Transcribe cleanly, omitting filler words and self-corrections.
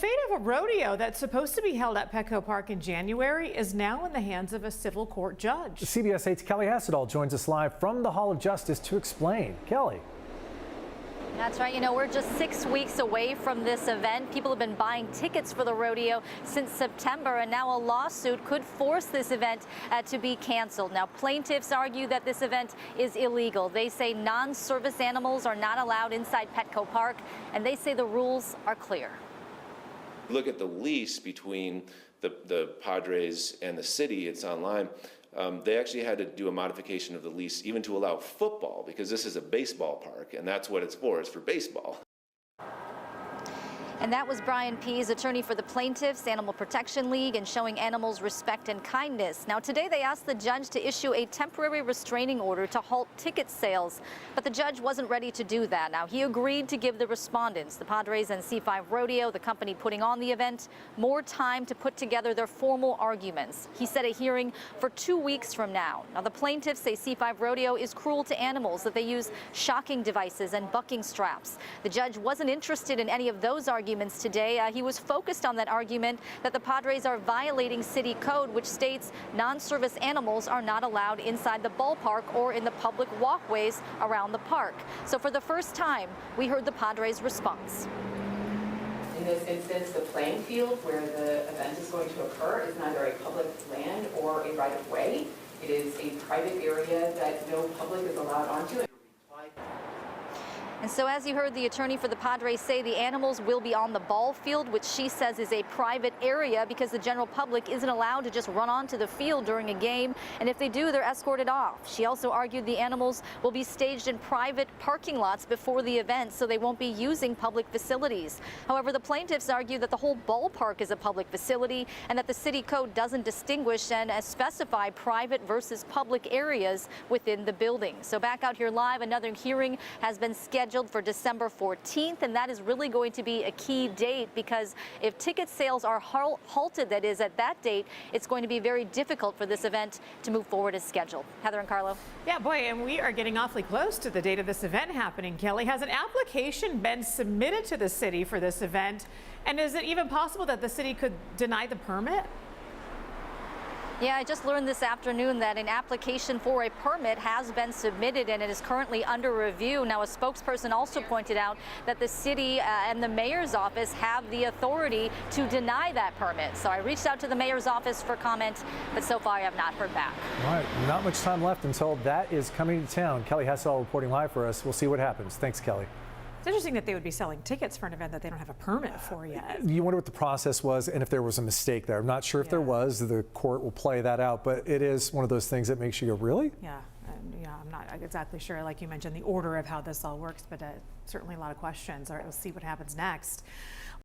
The fate of a rodeo that's supposed to be held at Petco Park in January is now in the hands of a civil court judge. CBS 8's Kelly Hassedall joins us live from the Hall of Justice to explain. Kelly. That's right. We're just 6 weeks away from this event. People have been buying tickets for the rodeo since September, and now a lawsuit could force this event to be canceled. Now, plaintiffs argue that this event is illegal. They say non-service animals are not allowed inside Petco Park, and they say the rules are clear. Look at the lease between the Padres and the city. It's online. They actually had to do a modification of the lease even to allow football, because this is a baseball park, and that's what it's for. It's for baseball. And that was Brian Pease, attorney for the Plaintiffs, Animal Protection League, and Showing Animals Respect and Kindness. Now, today they asked the judge to issue a temporary restraining order to halt ticket sales, but the judge wasn't ready to do that. Now, he agreed to give the respondents, the Padres and C5 Rodeo, the company putting on the event, more time to put together their formal arguments. He set a hearing for 2 weeks from now. Now, the plaintiffs say C5 Rodeo is cruel to animals, that they use shocking devices and bucking straps. The judge wasn't interested in any of those arguments today. He was focused on that argument that the Padres are violating city code, which states non-service animals are not allowed inside the ballpark or in the public walkways around the park. So for the first time, we heard the Padres' response. In this instance, the playing field where the event is going to occur is neither a public land or a right-of-way. It is a private area that no public is allowed onto. And so, as you heard the attorney for the Padres say, the animals will be on the ball field, which she says is a private area because the general public isn't allowed to just run onto the field during a game. And if they do, they're escorted off. She also argued the animals will be staged in private parking lots before the event, so they won't be using public facilities. However, the plaintiffs argue that the whole ballpark is a public facility and that the city code doesn't distinguish and specify private versus public areas within the building. So back out here live, another hearing has been scheduled for December 14th, and that is really going to be a key date because if ticket sales are halted, that is at that date, it's going to be very difficult for this event to move forward as scheduled. Heather and Carlo. Yeah, boy, and we are getting awfully close to the date of this event happening. Kelly, has an application been submitted to the city for this event? And is it even possible that the city could deny the permit? Yeah, I just learned this afternoon that an application for a permit has been submitted and it is currently under review. Now, a spokesperson also pointed out that the city and the mayor's office have the authority to deny that permit. So I reached out to the mayor's office for comment, but so far I have not heard back. All right, not much time left until that is coming to town. Kelly Hassedall reporting live for us. We'll see what happens. Thanks, Kelly. It's interesting that they would be selling tickets for an event that they don't have a permit for yet. You wonder what the process was and if there was a mistake there. I'm not sure if there was. The court will play that out, but it is one of those things that makes you go, really? Yeah, I'm not exactly sure, like you mentioned, the order of how this all works, but certainly a lot of questions. All right, we'll see what happens next.